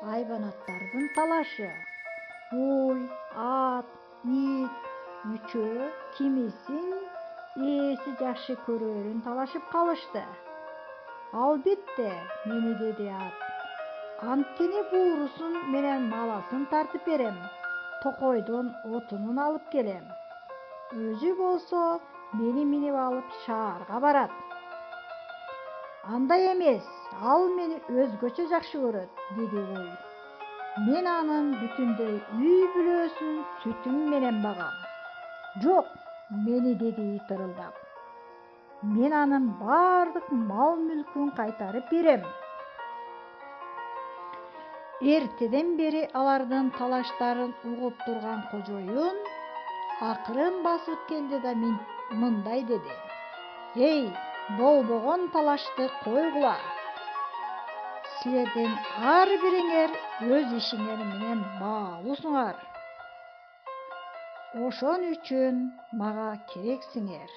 Hayvanatlardın talaşı. Kuy, at, it, üçü, kimisin ээси жакшы көрөрүн талашып калышты. Албетте, мени деди ат. Анткени буурусун менен маласын тартып берем. Токойдон отунун алып келем. Өзү болсо мени минип алып шаарга барат. Андай эмес, ал мени өзгөчө жакшы көрөт, деди куй. Мен анын бүтүндөй үй бүлөсүн сүтүм менен багам. Жок, мени деди ит ырылдап. Мен анын бардык мал-мүлкүн кайтарып берем. Эртеден бери алардын талаштарын угуп турган кожоюн акырын басып келди да мындай деди. Эй, болбогон талашты койгула. Силердин ар бириңер өз ишиңер менен баалуусуңар. Ошон үчүн мага керексиңер.